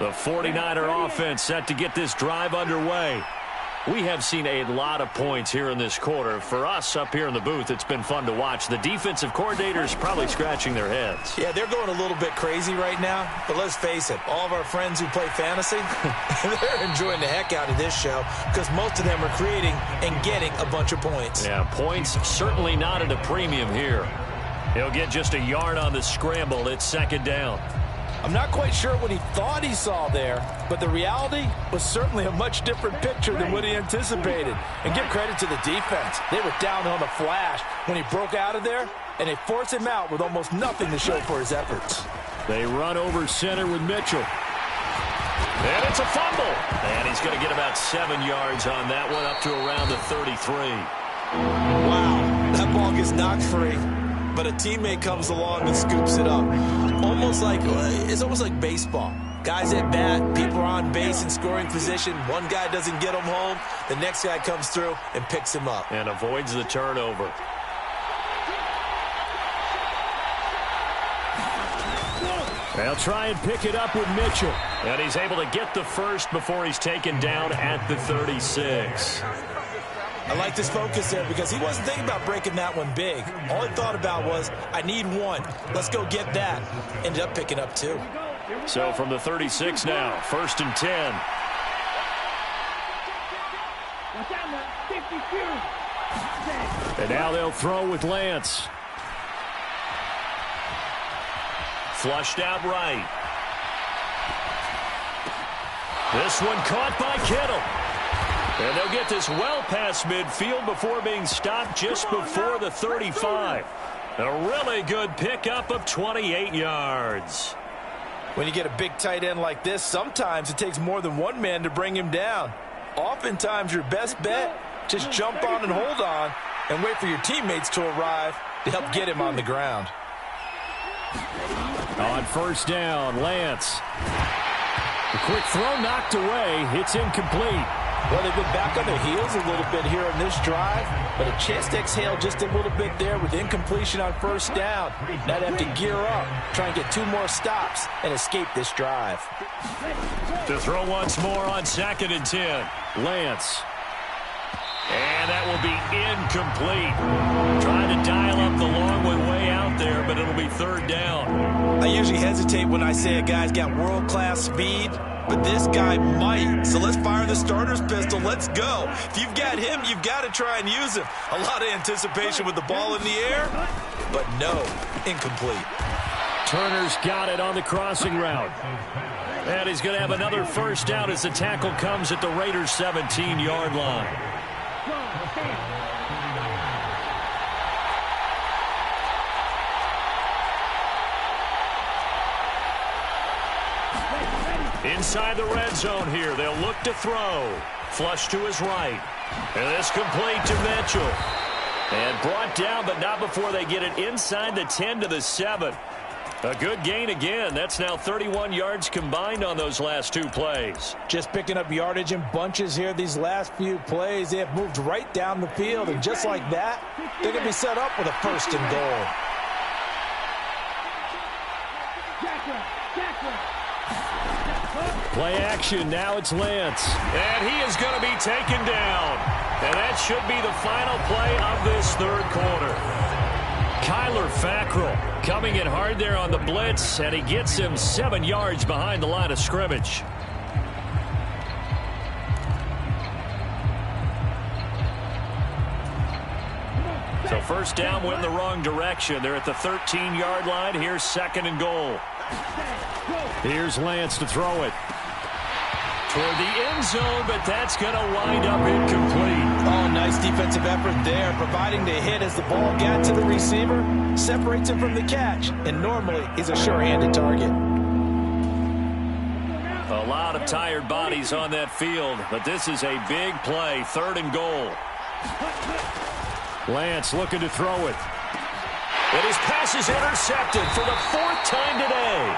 The 49er offense set to get this drive underway. We have seen a lot of points here in this quarter. For us up here in the booth, it's been fun to watch. The defensive coordinators probably scratching their heads. Yeah, they're going a little bit crazy right now. But let's face it, all of our friends who play fantasy, they're enjoying the heck out of this show because most of them are creating and getting a bunch of points. Yeah, points certainly not at a premium here. He'll get just a yard on the scramble. It's second down. I'm not quite sure what he thought he saw there, but the reality was certainly a much different picture than what he anticipated. And give credit to the defense. They were down on the flash when he broke out of there, and they forced him out with almost nothing to show for his efforts. They run over center with Mitchell. And it's a fumble. And he's going to get about 7 yards on that one, up to around the 33. Wow, that ball gets knocked free. But a teammate comes along and scoops it up. It's almost like baseball. Guys at bat, people are on base in scoring position. One guy doesn't get him home. The next guy comes through and picks him up. And avoids the turnover. They'll try and pick it up with Mitchell. And he's able to get the first before he's taken down at the 36. I like this focus there because he wasn't thinking about breaking that one big. All he thought about was, I need one. Let's go get that. Ended up picking up 2. So from the 36 now, 1st and 10. And now they'll throw with Lance. Flushed out right. This one caught by Kittle. And they'll get this well past midfield before being stopped just before the 35. A really good pickup of 28 yards. When you get a big tight end like this, sometimes it takes more than one man to bring him down. Oftentimes your best bet, just jump on and hold on and wait for your teammates to arrive to help get him on the ground. On 1st down, Lance. The quick throw knocked away. It's incomplete. Well, they've been back on their heels a little bit here on this drive, but a chance to exhale just a little bit there with incompletion on 1st down. Now they have to gear up, try and get 2 more stops, and escape this drive. To throw once more on 2nd and 10. Lance. And that will be incomplete. Trying to dial up the long one way out there, but it'll be 3rd down. I usually hesitate when I say a guy's got world-class speed, but this guy might. So let's fire the starter's pistol. Let's go. If you've got him, you've got to try and use him. A lot of anticipation with the ball in the air, but no, incomplete. Turner's got it on the crossing route. And he's going to have another 1st down as the tackle comes at the Raiders' 17-yard line. Inside the red zone here, they'll look to throw. Flush to his right. And it's complete to Mitchell. And brought down, but not before they get it inside the 10 to the 7. A good gain again. That's now 31 yards combined on those last 2 plays. Just picking up yardage in bunches here these last few plays. They have moved right down the field, and just like that, they're going to be set up with a 1st and goal. Play action, now it's Lance. And he is going to be taken down. And that should be the final play of this 3rd quarter. Kyler Fackrell coming in hard there on the blitz, and he gets him 7 yards behind the line of scrimmage. So 1st down went in the wrong direction. They're at the 13-yard line. Here's 2nd and goal. Here's Lance to throw it. Toward the end zone, but that's going to wind up incomplete. Oh, nice defensive effort there, providing the hit as the ball got to the receiver, separates him from the catch, and normally is a sure-handed target. A lot of tired bodies on that field, but this is a big play, 3rd and goal. Lance looking to throw it. And his pass is intercepted for the 4th time today.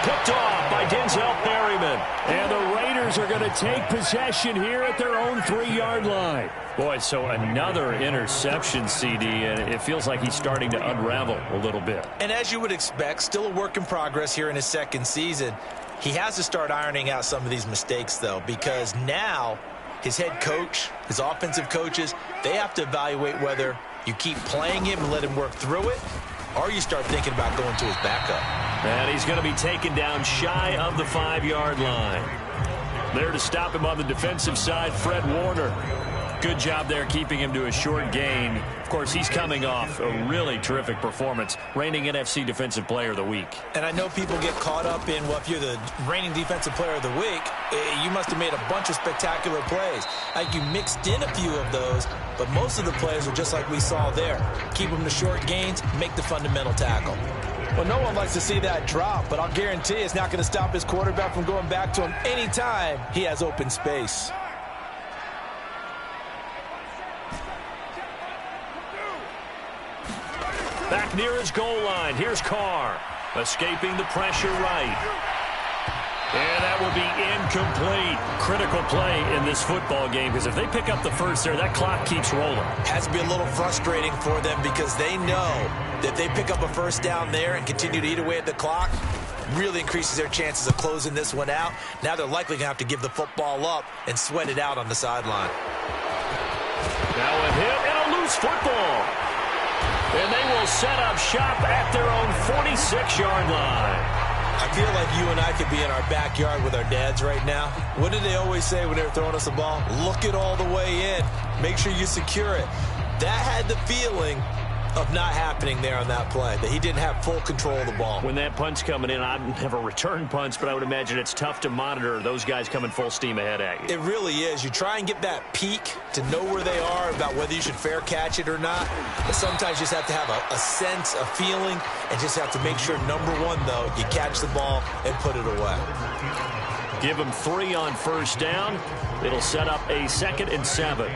Picked off by Denzel Perryman. And the Raiders are going to take possession here at their own 3-yard line. Boy, so another interception, CD, and it feels like he's starting to unravel a little bit. And as you would expect, still a work in progress here in his 2nd season. He has to start ironing out some of these mistakes, though, because now his head coach, his offensive coaches, they have to evaluate whether you keep playing him and let him work through it, or you start thinking about going to his backup. And he's going to be taken down shy of the 5-yard line. There to stop him on the defensive side, Fred Warner. Good job there keeping him to a short gain. Of course, he's coming off a really terrific performance, reigning NFC Defensive Player of the Week. And I know people get caught up in, well, if you're the reigning Defensive Player of the Week, you must have made a bunch of spectacular plays. Like you mixed in a few of those, but most of the plays are just like we saw there. Keep them to short gains, make the fundamental tackle. Well, no one likes to see that drop, but I'll guarantee it's not going to stop his quarterback from going back to him anytime he has open space. Back near his goal line, here's Carr, escaping the pressure right. And that will be incomplete. Critical play in this football game, because if they pick up the first there, that clock keeps rolling. Has to be a little frustrating for them because they know that they pick up a first down there and continue to eat away at the clock, really increases their chances of closing this one out. Now they're likely going to have to give the football up and sweat it out on the sideline. Now a hit and a loose football. And they will set up shop at their own 46-yard line. I feel like you and I could be in our backyard with our dads right now. What did they always say when they were throwing us a ball? Look it all the way in. Make sure you secure it. That had the feeling of not happening there on that play, that he didn't have full control of the ball. When that punt's coming in, I've never returned punts, but I would imagine it's tough to monitor those guys coming full steam ahead at you. It really is. You try and get that peek to know where they are, about whether you should fair catch it or not. But sometimes you just have to have a sense, a feeling, and just have to make sure, number one, though, you catch the ball and put it away. Give them 3 on first down. It'll set up a 2nd and 7.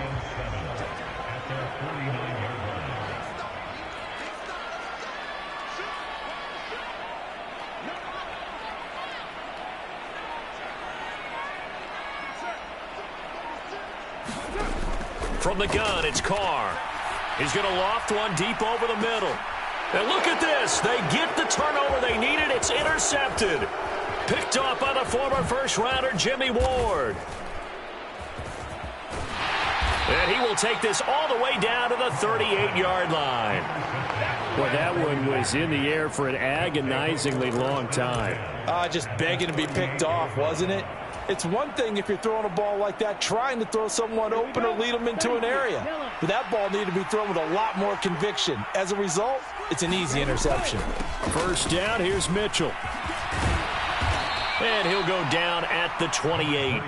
From the gun, it's Carr. He's going to loft one deep over the middle. And look at this. They get the turnover they needed. It's intercepted. Picked off by the former first-rounder, Jimmy Ward. And he will take this all the way down to the 38-yard line. Well, that one was in the air for an agonizingly long time. Just begging to be picked off, wasn't it? It's one thing if you're throwing a ball like that, trying to throw someone open or lead them into an area. But that ball needed to be thrown with a lot more conviction. As a result, it's an easy interception. First down, here's Mitchell. And he'll go down at the 28.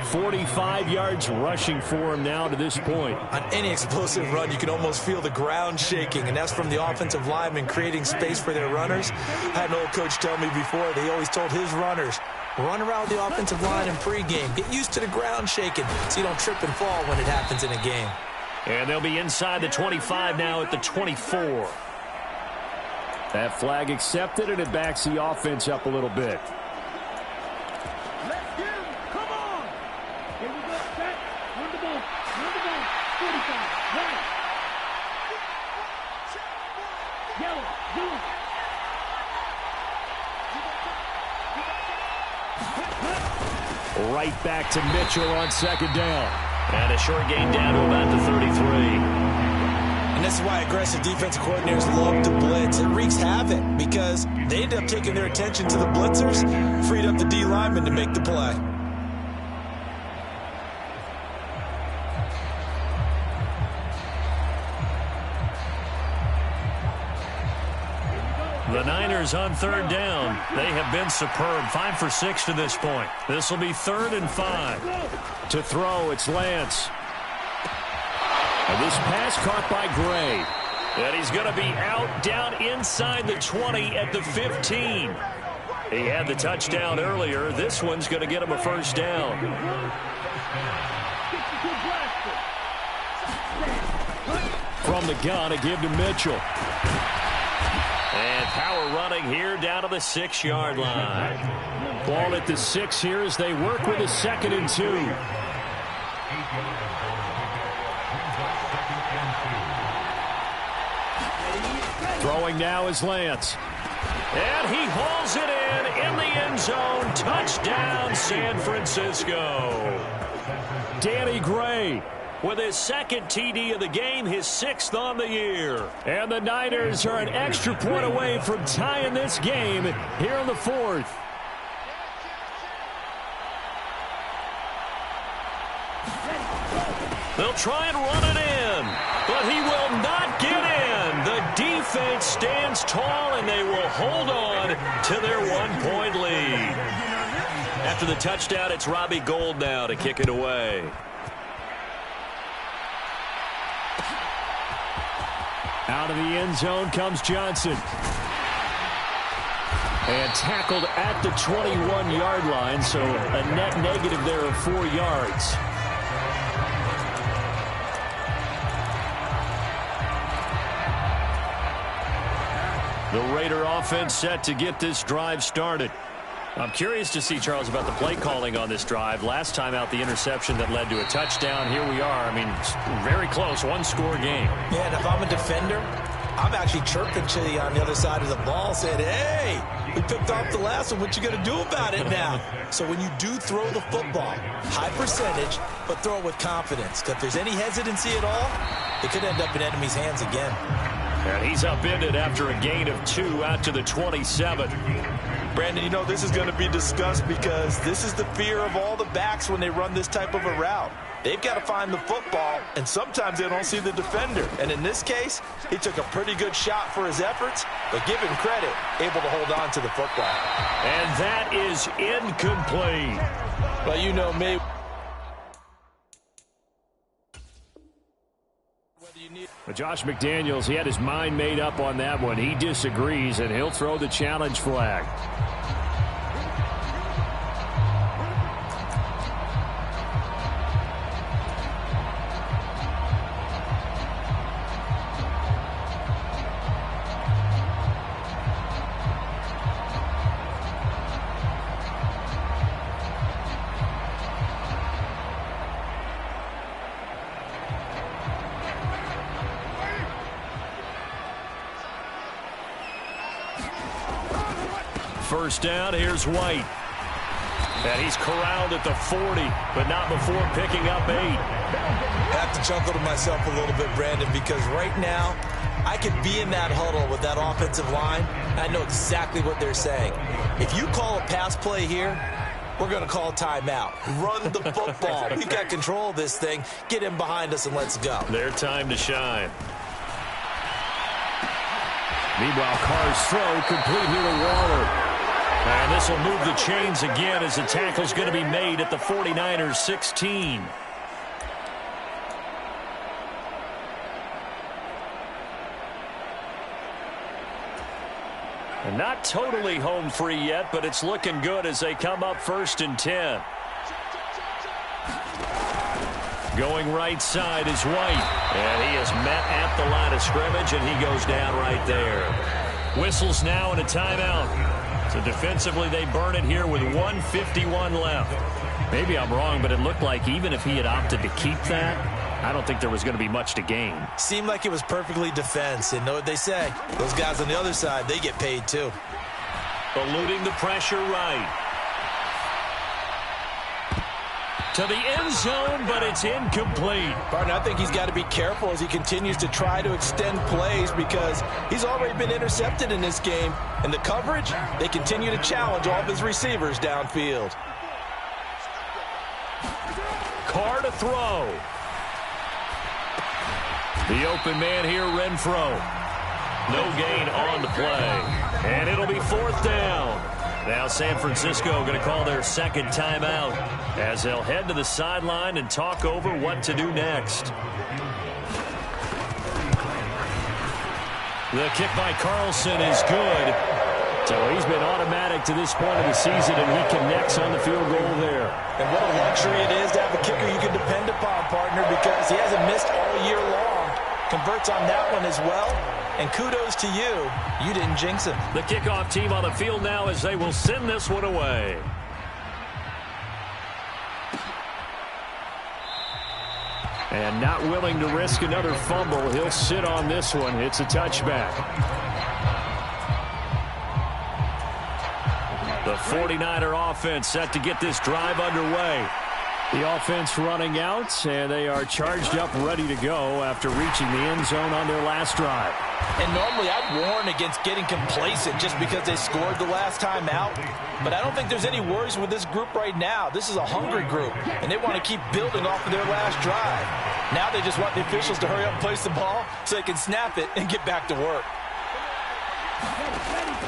45 yards rushing for him now to this point. On any explosive run, you can almost feel the ground shaking, and that's from the offensive linemen creating space for their runners. I had an old coach tell me before, that he always told his runners, run around the offensive line in pregame. Get used to the ground shaking so you don't trip and fall when it happens in a game. And they'll be inside the 25 now at the 24. That flag accepted, and it backs the offense up a little bit. Right back to Mitchell on 2nd down. And a short gain down to about the 33. And this is why aggressive defensive coordinators love to blitz. It wreaks havoc because they end up taking their attention to the blitzers, freed up the D lineman to make the play. The Niners on 3rd down. They have been superb. 5 for 6 to this point. This will be 3rd and 5. To throw, it's Lance. And this pass caught by Gray. And he's going to be out down inside the 20 at the 15. He had the touchdown earlier. This one's going to get him a first down. From the gun, a give to Mitchell. And power running here down to the 6-yard line. Ball at the 6 here as they work with a 2nd and 2. Throwing now is Lance. And he hauls it in the end zone. Touchdown, San Francisco. Danny Gray with his second TD of the game, his 6th on the year. And the Niners are an extra point away from tying this game here in the 4th. They'll try and run it in, but he will not get in. The defense stands tall, and they will hold on to their 1-point lead. After the touchdown, it's Robbie Gould now to kick it away. Out of the end zone comes Johnson. And tackled at the 21-yard line, so a net negative there of 4 yards. The Raider offense set to get this drive started. I'm curious to see, Charles, about the play calling on this drive. Last time out, the interception that led to a touchdown. Here we are. I mean, very close, one-score game. Yeah, and if I'm a defender, I'm actually chirping to you on the other side of the ball, saying, hey, we picked off the last one. What you going to do about it now? So when you do throw the football, high percentage, but throw it with confidence. Because if there's any hesitancy at all, it could end up in enemy's hands again. And he's upended after a gain of 2 out to the 27. Brandon, you know, this is going to be discussed because this is the fear of all the backs when they run this type of a route. They've got to find the football, and sometimes they don't see the defender. And in this case, he took a pretty good shot for his efforts, but give him credit, able to hold on to the football. And that is incomplete. Well, you know me. But Josh McDaniels, he had his mind made up on that one. He disagrees, and he'll throw the challenge flag. First down, here's White. And he's corralled at the 40, but not before picking up 8. I have to chuckle to myself a little bit, Brandon, because right now I could be in that huddle with that offensive line. I know exactly what they're saying. If you call a pass play here, we're going to call a timeout. Run the football. We've got control of this thing. Get him behind us and let's go. Their time to shine. Meanwhile, Carr's throw complete here to Waller. And this will move the chains again as the tackle's going to be made at the 49ers 16. And not totally home free yet, but it's looking good as they come up 1st and 10. Going right side is White. And he is met at the line of scrimmage, and he goes down right there. Whistles now and a timeout. So defensively, they burn it here with 1:51 left. Maybe I'm wrong, but it looked like even if he had opted to keep that, I don't think there was going to be much to gain. Seemed like it was perfectly defense. And know what they say? Those guys on the other side, they get paid too. Eluding the pressure right. To the end zone, but it's incomplete. Partner, I think he's got to be careful as he continues to try to extend plays because he's already been intercepted in this game. And the coverage, they continue to challenge all of his receivers downfield. Carr to throw. The open man here, Renfro. No gain on the play. And it'll be 4th down. Now San Francisco going to call their second timeout as they'll head to the sideline and talk over what to do next. The kick by Carlson is good. So he's been automatic to this point of the season, and he connects on the field goal there. And what a luxury it is to have a kicker you can depend upon, partner, because he hasn't missed all year long. Converts on that one as well. And kudos to you. You didn't jinx him. The kickoff team on the field now as they will send this one away. And not willing to risk another fumble. He'll sit on this one. It's a touchback. The 49er offense set to get this drive underway. The offense running out, and they are charged up, ready to go after reaching the end zone on their last drive. And normally I'd warn against getting complacent just because they scored the last time out. But I don't think there's any worries with this group right now. This is a hungry group, and they want to keep building off of their last drive. Now they just want the officials to hurry up and place the ball so they can snap it and get back to work.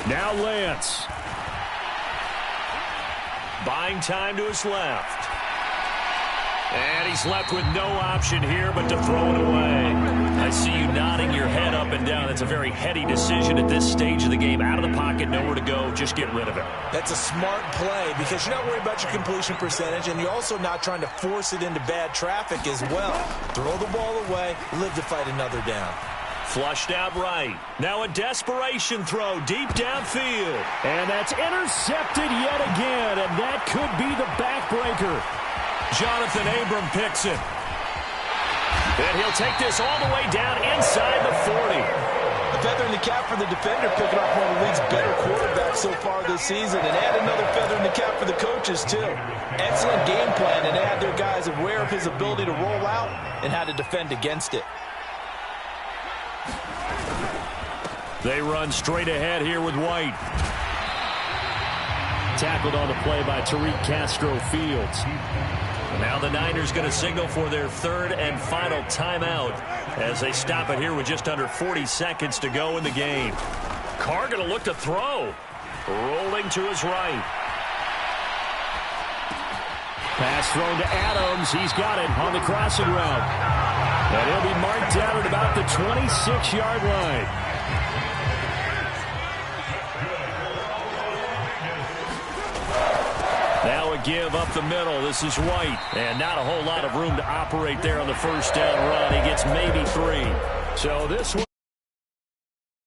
Now Lance. Buying time to his left. And he's left with no option here but to throw it away. I see you nodding your head up and down. It's a very heady decision at this stage of the game. Out of the pocket, nowhere to go. Just get rid of it. That's a smart play because you're not worried about your completion percentage, and you're also not trying to force it into bad traffic as well. Throw the ball away, live to fight another down. Flushed out right. Now a desperation throw deep downfield. And that's intercepted yet again, and that could be the backbreaker. Jonathan Abram picks it. And he'll take this all the way down inside the 40. A feather in the cap for the defender, picking off one of the league's better quarterbacks so far this season, and add another feather in the cap for the coaches, too. Excellent game plan, and they had their guys aware of his ability to roll out and how to defend against it. They run straight ahead here with White. Tackled on the play by Tariq Castro-Fields. Now the Niners going to signal for their third and final timeout as they stop it here with just under 40 seconds to go in the game. Carr going to look to throw. Rolling to his right. Pass thrown to Adams. He's got it on the crossing route. And he'll be marked down at about the 26-yard line. Now a give up the middle. This is White. And not a whole lot of room to operate there on the first down run. He gets maybe 3. So this one.